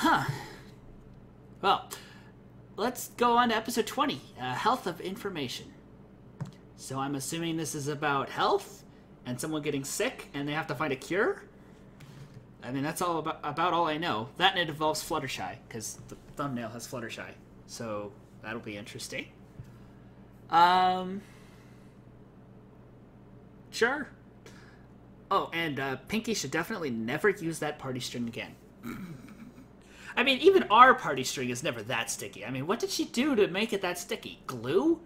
Huh. Well, let's go on to episode 20, Health of Information. So I'm assuming this is about health and someone getting sick and they have to find a cure? I mean, that's all about all I know. That and it involves Fluttershy, because the thumbnail has Fluttershy. So that'll be interesting. Sure. Oh, and Pinky should definitely never use that party string again. I mean, even our party string is never that sticky. I mean, what did she do to make it that sticky? Glue?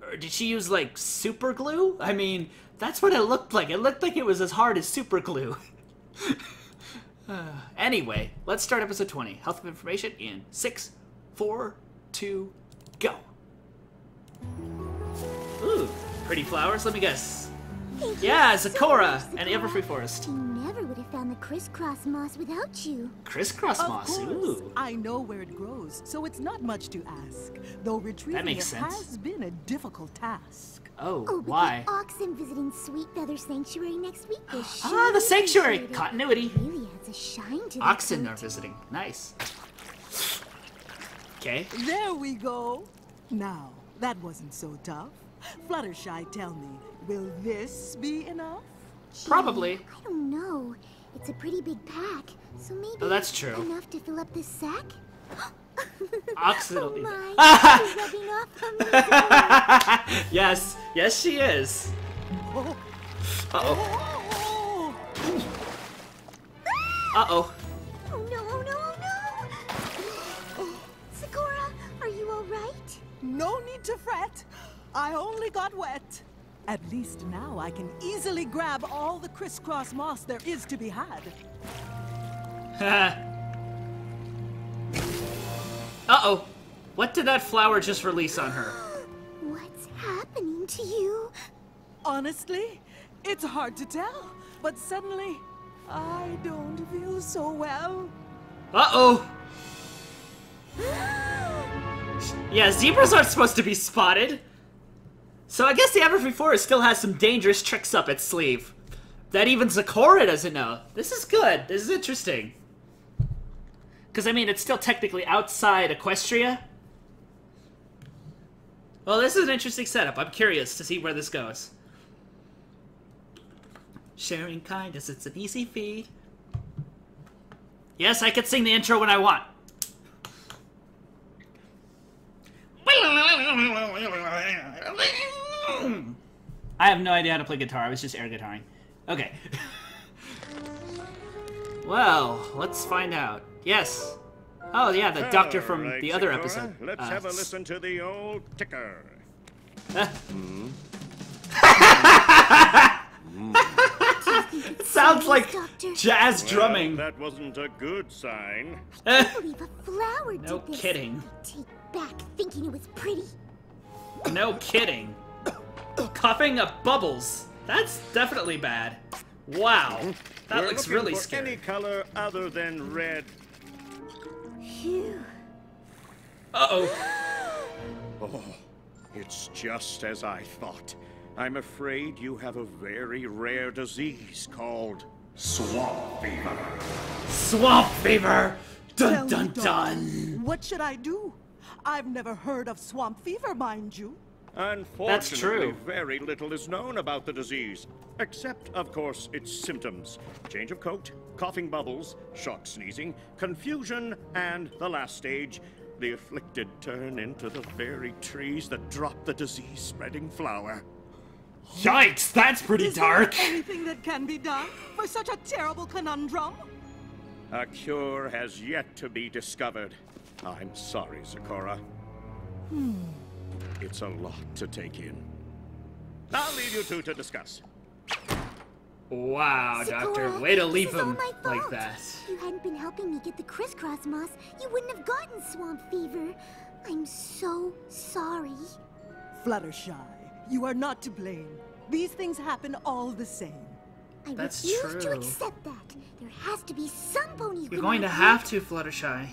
Or did she use, like, super glue? I mean, that's what it looked like. It looked like it was as hard as super glue. Anyway, let's start episode 20. Health of Information in 6, 4, 2, go. Ooh, pretty flowers. Let me guess. Yeah, Zakora and Everfree Forest. You never would have found the crisscross moss without you. Crisscross moss, ooh. I know where it grows, so it's not much to ask. Though retrieving it has been a difficult task. Oh, why? The oxen visiting Sweet Feather Sanctuary next week will Ah, the sanctuary! Continuity. Really adds a shine to Oxen are visiting. Nice. Okay. There we go. Now, that wasn't so tough. Fluttershy, tell me, will this be enough? Probably. I don't know. It's a pretty big pack, so maybe that's true. Enough to fill up this sack? Oxen will be rubbing off on me. Yes, yes she is. Uh-oh. Uh-oh. Oh no, oh no, oh no! Sakura, are you alright? No need to fret. I only got wet. At least now I can easily grab all the crisscross moss there is to be had. Uh-oh. What did that flower just release on her? What's happening to you? Honestly, it's hard to tell, but suddenly I don't feel so well. Uh-oh. Yeah, zebras aren't supposed to be spotted. So I guess the Everfree Forest still has some dangerous tricks up its sleeve that even Zakora doesn't know. This is good. This is interesting. Because, I mean, it's still technically outside Equestria. Well, this is an interesting setup. I'm curious to see where this goes. Sharing kindness, it's an easy feat. Yes, I can sing the intro when I want. I have no idea how to play guitar. I was just air guitaring. Okay. Well, let's find out. Yes. Oh, yeah, the doctor from the other episode. Let's have a listen to the old ticker. It sounds like jazz drumming. That wasn't a good sign. I can't believe a flower did No this. kidding. Take back thinking it was pretty. No kidding. Coughing up bubbles. That's definitely bad. Wow. That looks really for scary. Any color other than red. Phew. Uh-oh. Oh, it's just as I thought. I'm afraid you have a very rare disease called swamp fever. Swamp fever! Dun Tell dun me, dun! what should I do? I've never heard of swamp fever, mind you. Unfortunately, That's true. very little is known about the disease, except, of course, its symptoms. Change of coat, coughing bubbles, shock sneezing, confusion, and the last stage, the afflicted turn into the very trees that drop the disease-spreading flower. Yikes, that's pretty Is dark. there anything that can be done for such a terrible conundrum? A cure has yet to be discovered. I'm sorry, Zakora. It's a lot to take in. I'll leave you two to discuss. Wow, Sakura, Doctor. Way to this leave is all him my like fault. that. If you hadn't been helping me get the crisscross moss, you wouldn't have gotten swamp fever. I'm so sorry. Fluttershy, you are not to blame. These things happen all the same. I That's refuse to true. accept that. There has to be some pony who You're going to have to, Fluttershy.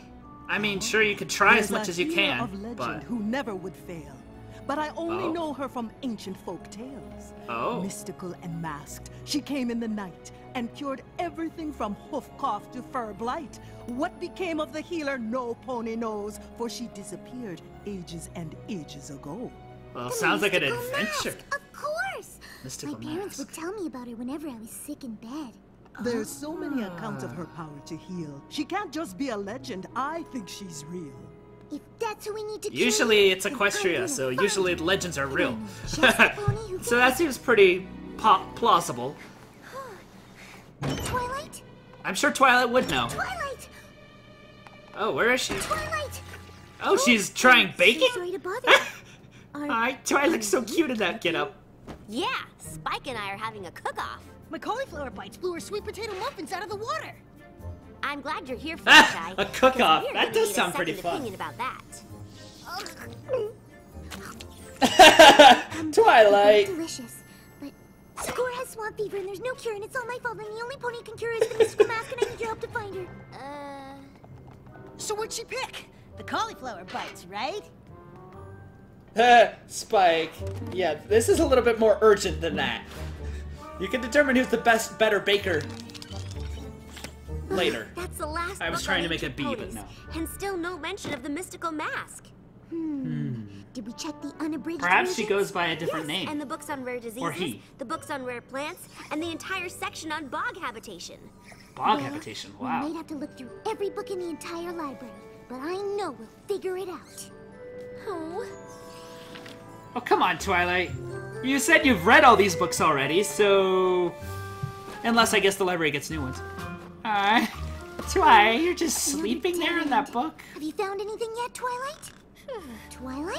I mean, sure, you could try as much as you There's a hero can, of legend but... who never would fail. but I only know her from ancient folk tales. Oh. Mystical and masked, she came in the night and cured everything from hoof cough to fur blight. What became of the healer, no pony knows, for she disappeared ages and ages ago. Well, The sounds like an mystical adventure. mask, of course! Mystical My parents mask. would tell me about her whenever I was sick in bed. There's so many accounts of her power to heal. She can't just be a legend. I think she's real. If that's who we need to kill, Usually it's then I'm Equestria, gonna so find usually her. legends are And I real. know just the pony who So that can. seems pretty plausible. Twilight? I'm sure Twilight would know. Twilight! Oh, where is she? Twilight! Oh, she's trying baking? So sorry to bother you. Are- Alright, Twilight looks so cute in that get-up. Yeah, Spike and I are having a cook-off. My cauliflower bites blew her sweet potato muffins out of the water. I'm glad you're here, Fluttershy. A cook-off. because we're That gonna does need sound a pretty second fun. opinion about that. Twilight! Delicious. But Sakura has swamp fever and there's no cure and it's all my fault and the only pony who can cure is the mystical mask and I need your help to find her. So what'd she pick? The cauliflower bites, right? Spike. Yeah, this is a little bit more urgent than that. You can determine who's the better baker later. That's the last I was book trying on to make a ancient B, but ponies, no. And still no mention of the mystical mask. Did we check the unabridged Perhaps she versions? goes by a different Yes, name. and the books on rare diseases, Or he. the books on rare plants, and the entire section on bog habitation. Bog Well, habitation, We wow. might have to look through every book in the entire library, but I know we'll figure it out. Oh, Oh, come on, Twilight. You said you've read all these books already, so... Unless I guess the library gets new ones. Alright. Twilight, you're just I know sleeping you're there in that book? Have you found anything yet, Twilight? Twilight?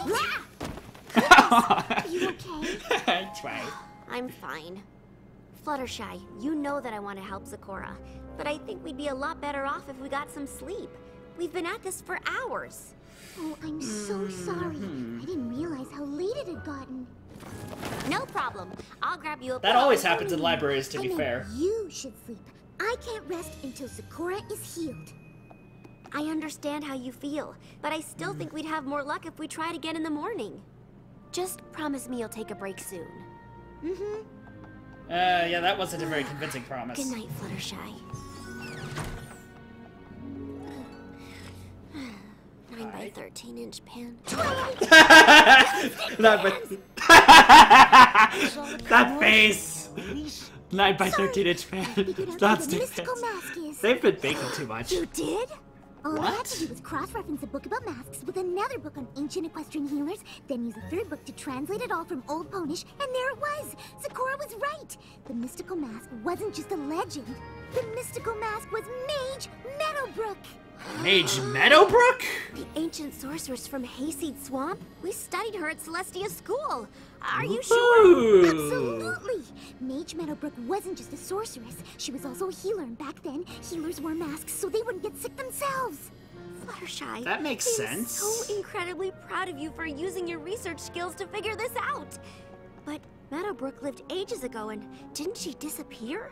Are you okay? Twilight. I'm fine. Fluttershy, you know that I want to help Sakura, but I think we'd be a lot better off if we got some sleep. We've been at this for hours. Oh, I'm so sorry. I didn't realize how late it had gotten. No problem. I'll grab you a That pillow. always happens in libraries, to I be meant fair. You should sleep. I can't rest until Sakura is healed. I understand how you feel, but I still think we'd have more luck if we tried again in the morning. Just promise me you'll take a break soon. Yeah, that wasn't a very convincing promise. Good night, Fluttershy. 9 by 13-inch pan. That face! 9 by Sorry. 13-inch I fan. figured out That's who the stupid. mystical mask is. They've been baking too much. You did? All I had What? to do was cross-reference a book about masks with another book on ancient equestrian healers, then use a third book to translate it all from Old Ponish, and there it was! Sakura was right! The mystical mask wasn't just a legend. The mystical mask was Mage Meadowbrook! Mage Meadowbrook? The ancient sorceress from Hayseed Swamp? We studied her at Celestia School. Are you sure? Ooh. Absolutely! Mage Meadowbrook wasn't just a sorceress, she was also a healer, and back then, healers wore masks so they wouldn't get sick themselves! Fluttershy. That makes I am sense. so incredibly proud of you for using your research skills to figure this out. But Meadowbrook lived ages ago, and didn't she disappear?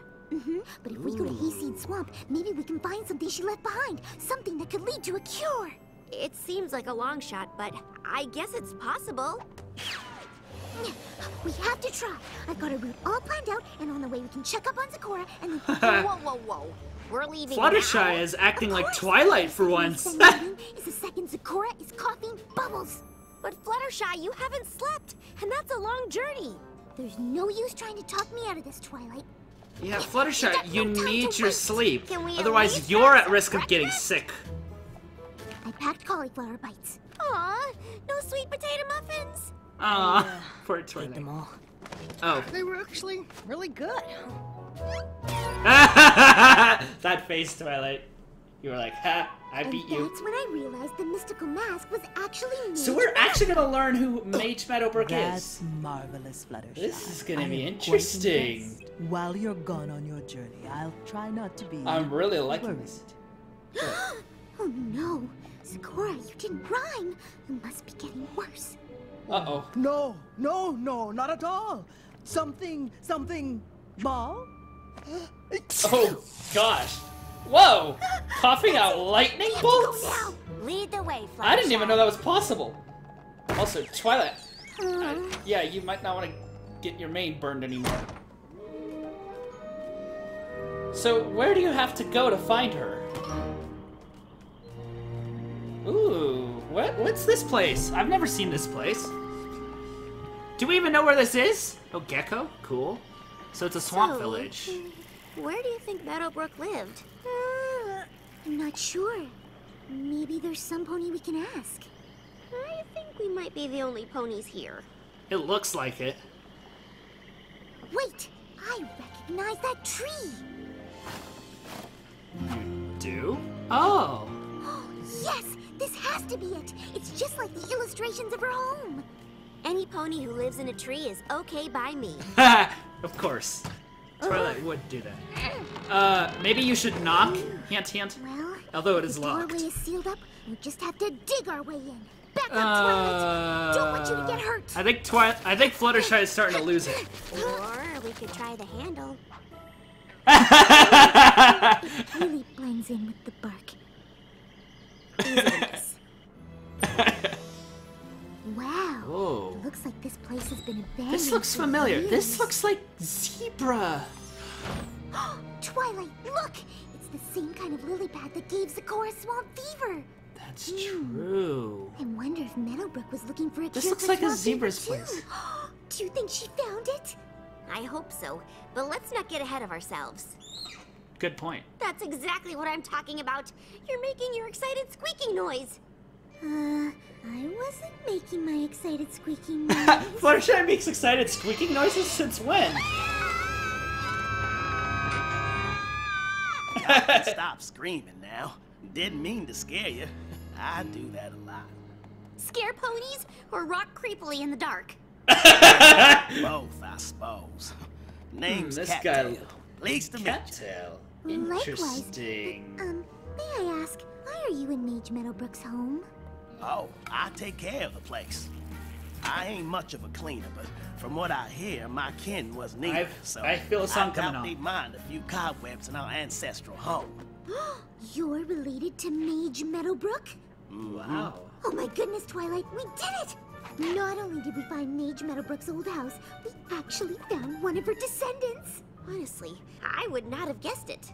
But if we go to Hayseed Swamp, maybe we can find something she left behind, something that could lead to a cure! It seems like a long shot, but I guess it's possible. We have to try. I've got a route all planned out, and on the way we can check up on Sakura, and then... Whoa, whoa, whoa. We're leaving Fluttershy now? is acting Of like course, Twilight for the once. second meeting is the second Sakura is coughing bubbles. But Fluttershy, you haven't slept, and that's a long journey. There's no use trying to talk me out of this, Twilight. Yeah, Fluttershy, you no time need to your waste. sleep. Can we at Otherwise, least you're have at risk some of getting breakfast? sick. I packed cauliflower bites. Aw, no sweet potato muffins. Aw, poor Twilight. Them all. Oh. They were actually really good. That face, Twilight. You were like, ha, I And beat you. that's when I realized the mystical mask was actually Mage So we're actually gonna learn who Mage Meadowbrook That's is. marvelous, Fluttershy. This is gonna I be am quite interesting. impressed. While you're gone on your journey, I'll try not to be I'm really liking worried. this. Oh no! Sakura, you didn't rhyme! You must be getting worse. Uh-oh. No, not at all. Something, ball? Oh, gosh. Whoa! Coughing out lightning bolts? Lead the way, Fluttershy. I didn't even know that was possible. Also, Twilight, Yeah, you might not want to get your mane burned anymore. So, where do you have to go to find her? Ooh, what's this place? I've never seen this place. Do we even know where this is? Oh, Gecko? Cool. So it's a swamp village. Where do you think Meadowbrook lived? I'm not sure. Maybe there's some pony we can ask. I think we might be the only ponies here. It looks like it. Wait! I recognize that tree! You do? Oh! Yes! This has to be it! It's just like the illustrations of her home! Any pony who lives in a tree is okay by me. Of course. Twilight would do that. Maybe you should knock? Hint, hint. Well, Although it is the locked. doorway is sealed up, we'll just have to dig our way in. Back up, Twilight! Don't want you to get hurt! I think Fluttershy is starting to lose it. Or we could try the handle. It really blends in with the bark. Wow. Whoa. It looks like this place has been abandoned. This looks for familiar. years. This looks like zebra. Twilight, look! It's the same kind of lily pad that gave Sakura swamp fever. That's true. I wonder if Meadowbrook was looking for a This cure looks for like a swamp fever, zebra's too. place. Do you think she found it? I hope so, but let's not get ahead of ourselves. Good point. That's exactly what I'm talking about. You're making your excited squeaking noise. I wasn't making my excited squeaking noise. Fluttershy makes excited squeaking noises since when? Stop screaming now. Didn't mean to scare you. I do that a lot. Scare ponies or rock creepily in the dark? Both, I suppose. Name's this Cattail. guy- Pleased to meet you. Cattail. Likewise. Interesting. May I ask, why are you in Mage Meadowbrook's home? Oh, I take care of the place. I ain't much of a cleaner, but from what I hear, my kin was neither, so I feel a song I coming doubt on. they'd mind a few cobwebs in our ancestral home. You're related to Mage Meadowbrook? Wow. Oh my goodness, Twilight, we did it! Not only did we find Mage Meadowbrook's old house, we actually found one of her descendants. Honestly, I would not have guessed it.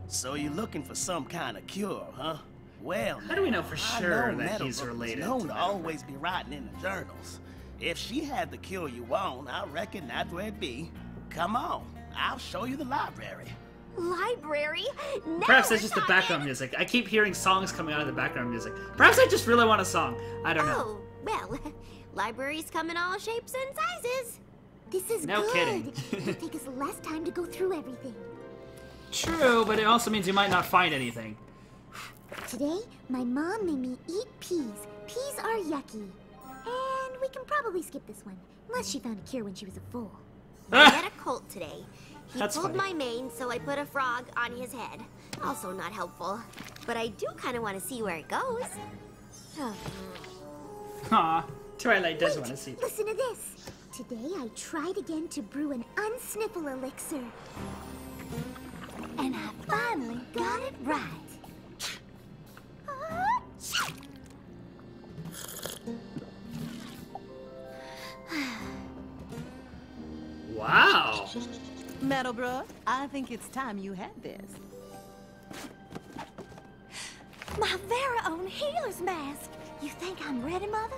So you're looking for some kind of cure, huh? Well, How do we know for I sure know that he's Meadowbrook was related known to to Meadowbrook? always be writing in the journals. If she had the cure you want, I reckon that's where it'd be. Come on, I'll show you the library. Library? Now Perhaps we're that's just the talking. background music. I keep hearing songs coming out of the background music. Perhaps I just really want a song. I don't know. Oh, well, libraries come in all shapes and sizes. This is No good. kidding. It'll take us less time to go through everything. True, but it also means you might not find anything. Today, my mom made me eat peas. Peas are yucky. And we can probably skip this one, unless she found a cure when she was a foal. I met a colt today. He That's pulled funny. my mane, so I put a frog on his head. Also not helpful. But I do kind of want to see where it goes. Oh, Aw, Twilight does Wait, want to see. listen to this. Today, I tried again to brew an unsniffle elixir. And I finally got it right. Wow. Meadowbrook, I think it's time you had this. My very own healer's mask. You think I'm ready, Mother?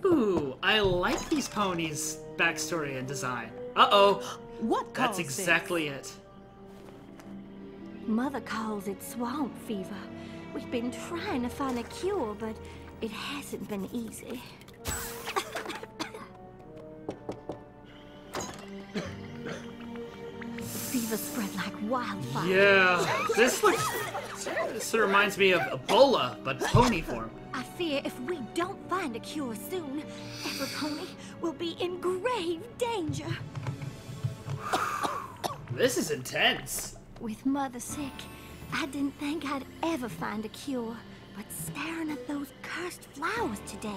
Ooh, I like these ponies' backstory and design. Uh-oh. What That's caused exactly it. Mother calls it swamp fever. We've been trying to find a cure, but it hasn't been easy. Fever spread like wildfire. Yeah, this reminds me of Ebola, but pony form. I fear if we don't find a cure soon, every pony will be in grave danger. This is intense. With Mother sick, I didn't think I'd ever find a cure. But staring at those cursed flowers today,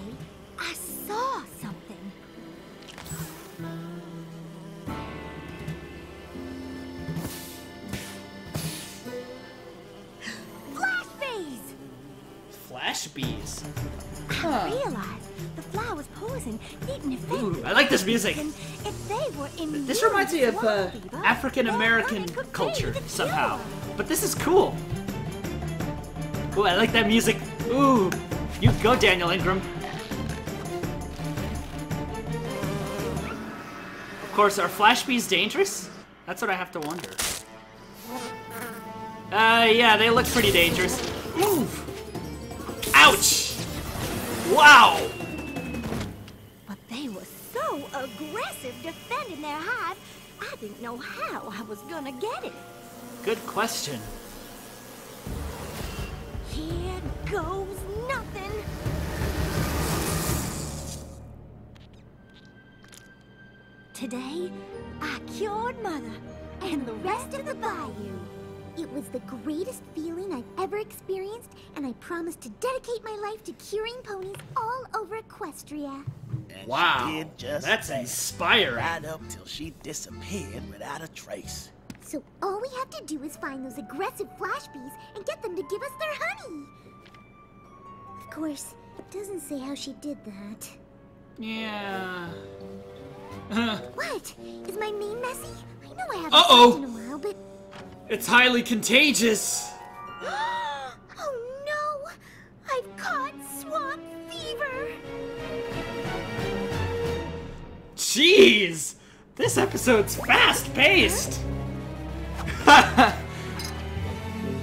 I saw something. Flash bees! Flash flash bees. I realized the flower's poison didn't affect Ooh, the I like this music. and if they were in This reminds me of African American culture somehow. But this is cool. Ooh, I like that music. Ooh, you go, Daniel Ingram. Of course, are flash bees dangerous? That's what I have to wonder. Yeah, they look pretty dangerous. Ooh! Ouch! Wow! But they were so aggressive defending their hive, I didn't know how I was gonna get it. Good question. Here goes nothing. Today, I cured Mother and the rest of the bayou. It was the greatest feeling I've ever experienced, and I promised to dedicate my life to curing ponies all over Equestria. And Wow, she did just that's that, inspiring. right up till she disappeared without a trace. So all we have to do is find those aggressive flash bees and get them to give us their honey. Of course, it doesn't say how she did that. Yeah. What? Is my mane messy? I know I haven't Uh-oh. slept in a while, but... It's highly contagious. Oh no! I've caught swamp fever! Jeez! This episode's fast-paced!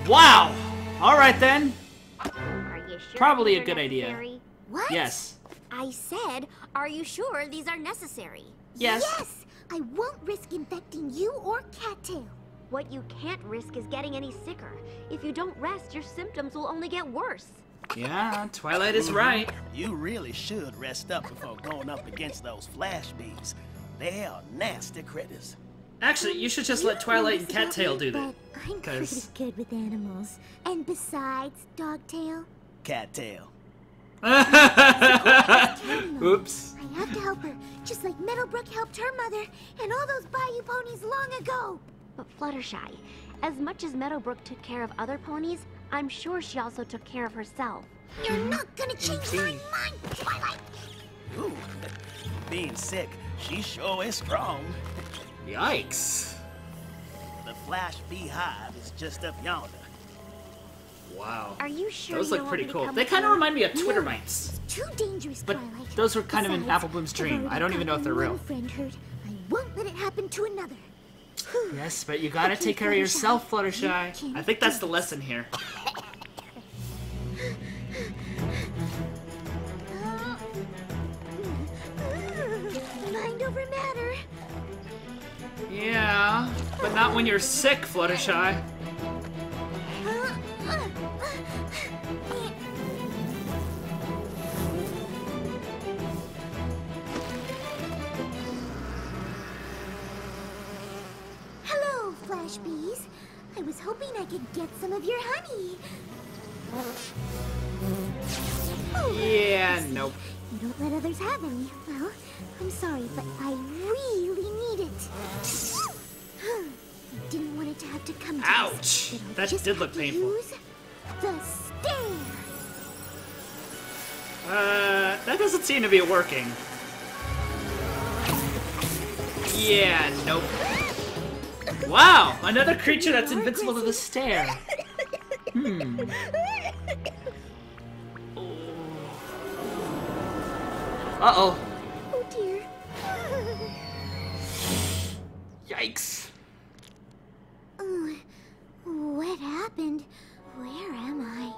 Wow! Alright then. Are you sure Probably these a good are idea. necessary? What? Yes. I said, are you sure these are necessary? Yes. Yes! I won't risk infecting you or Cattail. What you can't risk is getting any sicker. If you don't rest, your symptoms will only get worse. Yeah, Twilight is right. You really should rest up before going up against those flash bees. They are nasty critters. Actually, you should just let Twilight and Cattail do that. But I'm pretty good with animals. And besides, Dogtail, Cattail. Oops. I have to help her, just like Meadowbrook helped her mother and all those bayou ponies long ago. But Fluttershy, as much as Meadowbrook took care of other ponies, I'm sure she also took care of herself. You're not gonna change my mind, Twilight! Ooh, being sick, she sure is strong. Yikes. The flash beehive is just up yonder. Wow. Are you sure Those you look don't pretty want me to cool. come They with kind of you? remind me of Twitter No, mites. it's too dangerous, But Twilight. those were kind of in Besides, Applebloom's I've dream. already I don't even know if they're gotten real. one friend hurt. I won't let it happen to another. Yes, but you gotta Okay, take care of yourself, Fluttershy. Fluttershy. You I think that's can the do lesson here. Mind over matter. Yeah, but not when you're sick, Fluttershy. Hello, Flash Bees. I was hoping I could get some of your honey. Oh, Yeah, nope. you don't let others have any. Well, I'm sorry, but I really need it. I didn't want it to have to come to Ouch! this, but I'll That just did have look to painful. use the stare. That doesn't seem to be working. Yeah, nope. Wow, another creature that's invincible to the stare. Uh-oh. Oh dear. Yikes. Oh, what happened? Where am I?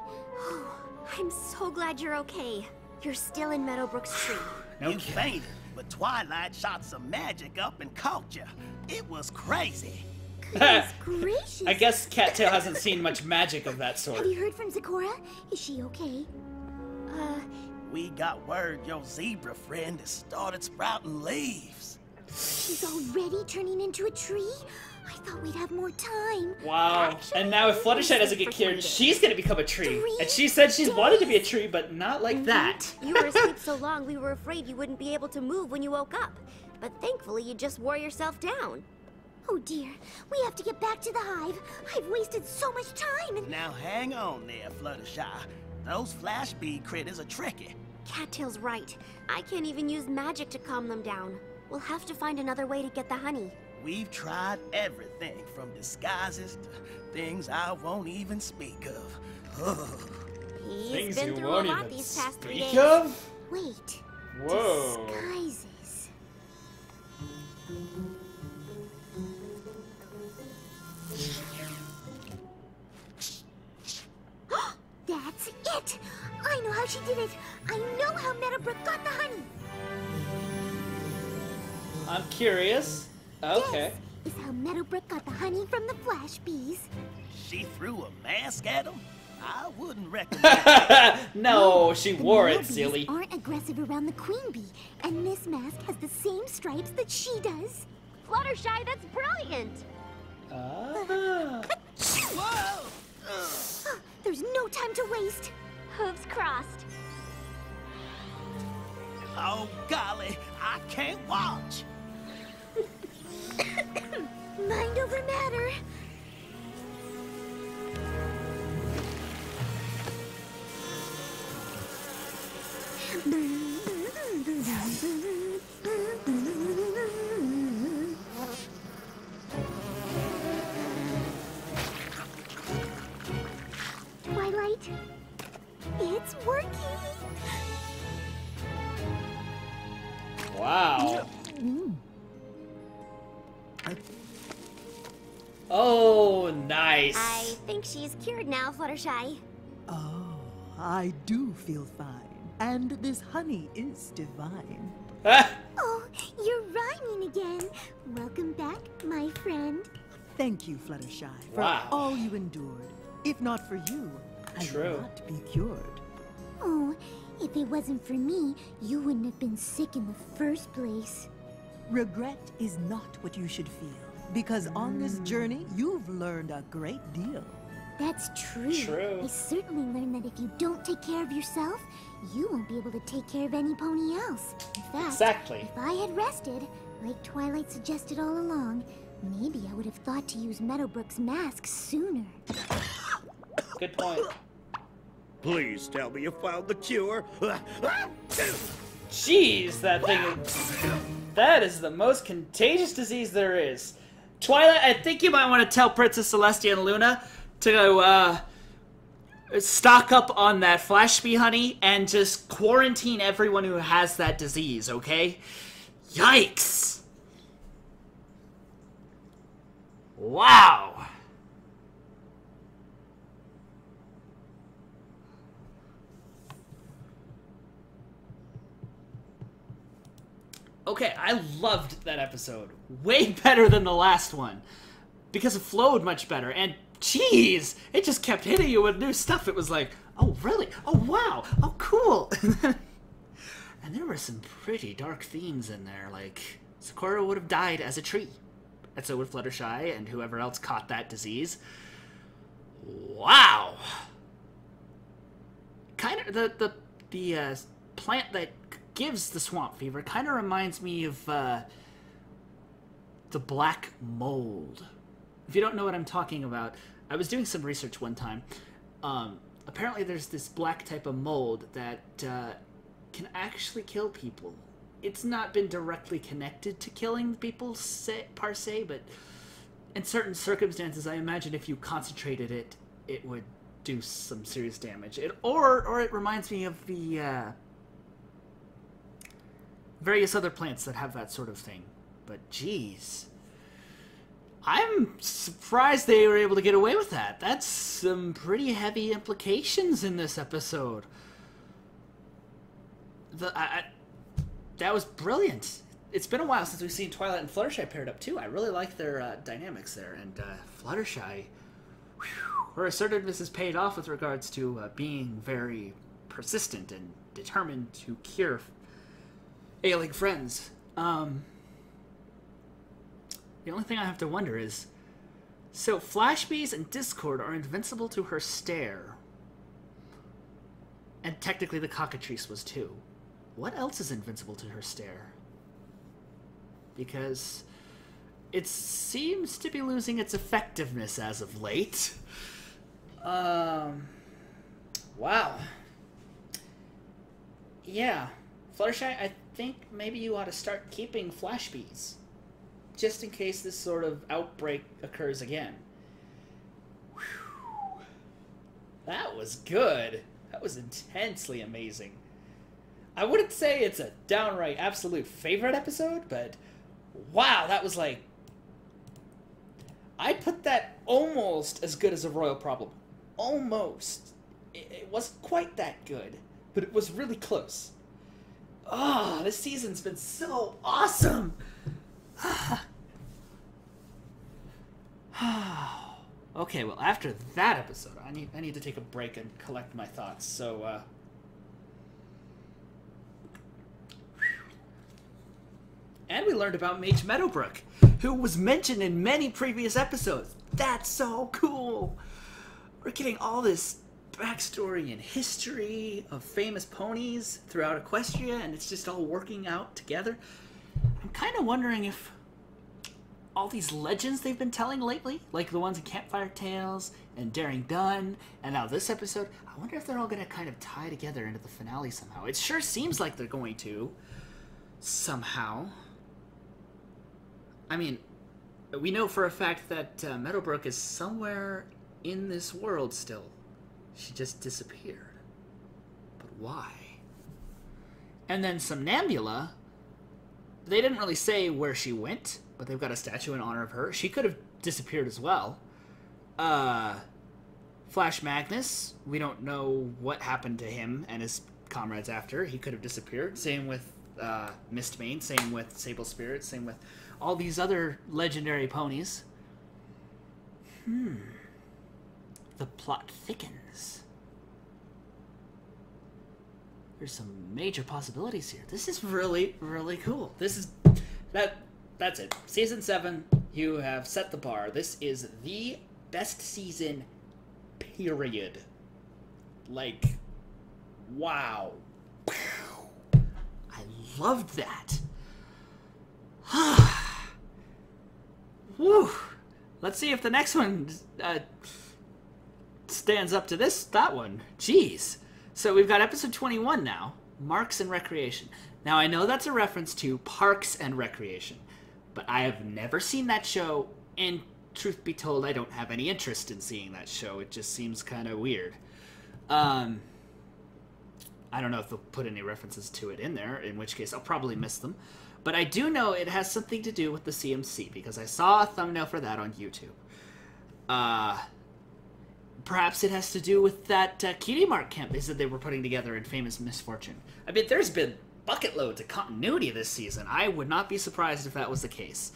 I'm so glad you're okay. You're still in Meadowbrook's tree. No You kidding. fainted, but Twilight shot some magic up and caught you. It was crazy. Goodness gracious. I guess Cattail hasn't seen much magic of that sort. Have you heard from Zecora? Is she okay? We got word your zebra friend has started sprouting leaves. She's already turning into a tree? I thought we'd have more time. Wow. Actually, And now if Fluttershy doesn't get cured, she's gonna become a tree. And she said she's wanted to be a tree, but not like that. You were asleep so long, we were afraid you wouldn't be able to move when you woke up. But thankfully, you just wore yourself down. Oh dear, we have to get back to the hive. I've wasted so much time and... Now hang on there, Fluttershy. Those flash bead critters are tricky. Cattail's right. I can't even use magic to calm them down. We'll have to find another way to get the honey. We've tried everything from disguises to things I won't even speak of. He's Things been you through a won't lot even these past 3 speak days. of? Wait. Whoa. Disguises. That's it! I know how she did it! I know how Meadowbrook got the honey! I'm curious. Okay. This is how Meadowbrook got the honey from the flash bees. She threw a mask at him? I wouldn't recommend. No, she The wore male it, bees silly. aren't aggressive around the queen bee, and this mask has the same stripes that she does. Fluttershy, that's brilliant! Ah. Whoa! There's no time to waste. Hooves crossed. Oh, golly, I can't watch. Mind over matter. Twilight, it's working. Wow. Oh, nice. I think she's cured now, Fluttershy. Oh, I do feel fine. And this honey is divine. Ah. Oh, you're rhyming again. Welcome back, my friend. Thank you, Fluttershy, for Wow. all you endured. If not for you, I True. would not be cured. Oh, if it wasn't for me, you wouldn't have been sick in the first place. Regret is not what you should feel, because on this journey, you've learned a great deal. That's true. True. I certainly learned that if you don't take care of yourself, you won't be able to take care of any pony else. In fact, Exactly. if I had rested, like Twilight suggested all along, maybe I would have thought to use Meadowbrook's mask sooner. Good point. Please tell me you found the cure. Jeez, that thing is... That is the most contagious disease there is. Twilight, I think you might want to tell Princess Celestia and Luna to stock up on that flash bee honey and just quarantine everyone who has that disease, okay? Yikes! Wow! Okay, I loved that episode. Way better than the last one. Because it flowed much better. And, jeez, it just kept hitting you with new stuff. It was like, oh, really? Oh, wow. Oh, cool. And there were some pretty dark themes in there. Like, Sakura would have died as a tree. And so would Fluttershy and whoever else caught that disease. Wow. Kind of, the plant that gives the swamp fever kind of reminds me of the black mold. If you don't know what I'm talking about, I was doing some research one time. Apparently there's this black type of mold that can actually kill people. It's not been directly connected to killing people per se, but in certain circumstances, I imagine if you concentrated it, it would do some serious damage. Or it reminds me of the various other plants that have that sort of thing. But geez, I'm surprised they were able to get away with that. That's some pretty heavy implications in this episode. That was brilliant. It's been a while since we've seen Twilight and Fluttershy paired up too. I really like their dynamics there. And Fluttershy, her assertiveness is paid off with regards to being very persistent and determined to cure ailing friends. The only thing I have to wonder is, so Flash Bees and Discord are invincible to her stare. And technically the cockatrice was too. What else is invincible to her stare? Because it seems to be losing its effectiveness as of late. Wow. Yeah. Fluttershy, I think maybe you ought to start keeping flash bees. Just in case this sort of outbreak occurs again. Whew. That was good. That was intensely amazing. I wouldn't say it's a downright absolute favorite episode, but wow, that was like... I'd put that almost as good as a Royal Problem. Almost. It wasn't quite that good, but it was really close. Oh, this season's been so awesome! Okay, well, after that episode, I need to take a break and collect my thoughts, so, And we learned about Mage Meadowbrook, who was mentioned in many previous episodes. That's so cool! We're getting all this backstory and history of famous ponies throughout Equestria, and it's just all working out together. I'm kind of wondering if all these legends they've been telling lately, like the ones in Campfire Tales and Daring Done, and now this episode, I wonder if they're all going to kind of tie together into the finale somehow. It sure seems like they're going to, somehow. I mean, we know for a fact that Meadowbrook is somewhere in this world still. She just disappeared. But why? And then Somnambula, they didn't really say where she went, but they've got a statue in honor of her. She could have disappeared as well. Flash Magnus, we don't know what happened to him and his comrades after. He could have disappeared. Same with Mistbane, same with Sable Spirit, same with all these other legendary ponies. The plot thickens. There's some major possibilities here. This is really, really cool. This is... That's it. Season 7, you have set the bar. This is the best season, period. Like, wow. I loved that. Whew. Let's see if the next one stands up to that one. Jeez. So we've got episode 21 now, Marks and Recreation. Now I know that's a reference to Parks and Recreation, but I have never seen that show, and truth be told, I don't have any interest in seeing that show. It just seems kind of weird. I don't know if they'll put any references to it in there, in which case I'll probably miss them. But I do know it has something to do with the CMC, because I saw a thumbnail for that on YouTube. Perhaps it has to do with that Cutie Mark camp they said they were putting together in Famous Misfortune. I mean, there's been bucket loads of continuity this season. I would not be surprised if that was the case.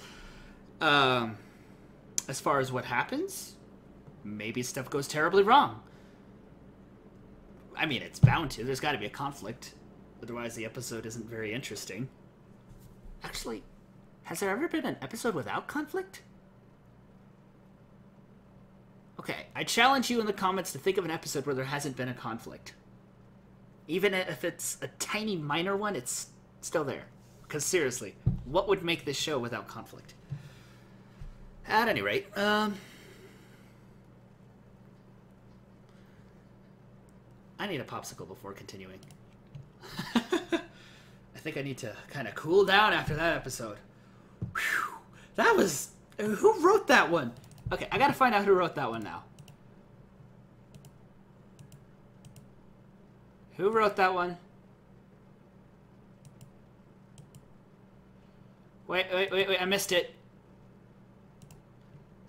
As far as what happens, maybe stuff goes terribly wrong. I mean, it's bound to. There's got to be a conflict. Otherwise, the episode isn't very interesting. Actually, has there ever been an episode without conflict? Okay, I challenge you in the comments to think of an episode where there hasn't been a conflict. Even if it's a tiny minor one, it's still there. Because seriously, what would make this show without conflict? At any rate, I need a popsicle before continuing. I think I need to kind of cool down after that episode. Whew, that was... Who wrote that one? Okay, I gotta find out who wrote that one now. Who wrote that one? Wait, I missed it.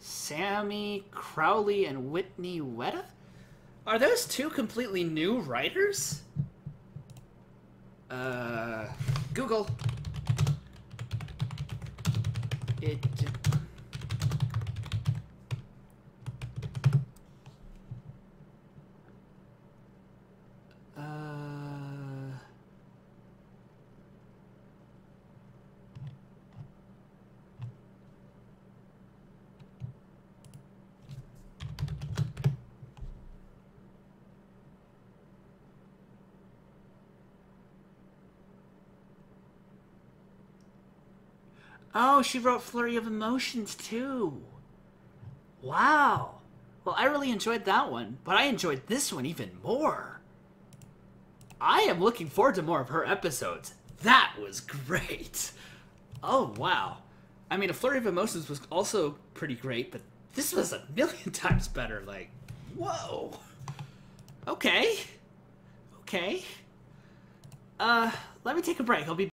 Sammy Crowley and Whitney Weta? Are those two completely new writers? Google. Oh, she wrote Flurry of Emotions, too. Wow. Well, I really enjoyed that one, but I enjoyed this one even more. I am looking forward to more of her episodes. That was great. Oh, wow. I mean, A Flurry of Emotions was also pretty great, but this was a million times better. Like, whoa. Okay. Okay. Let me take a break. I'll be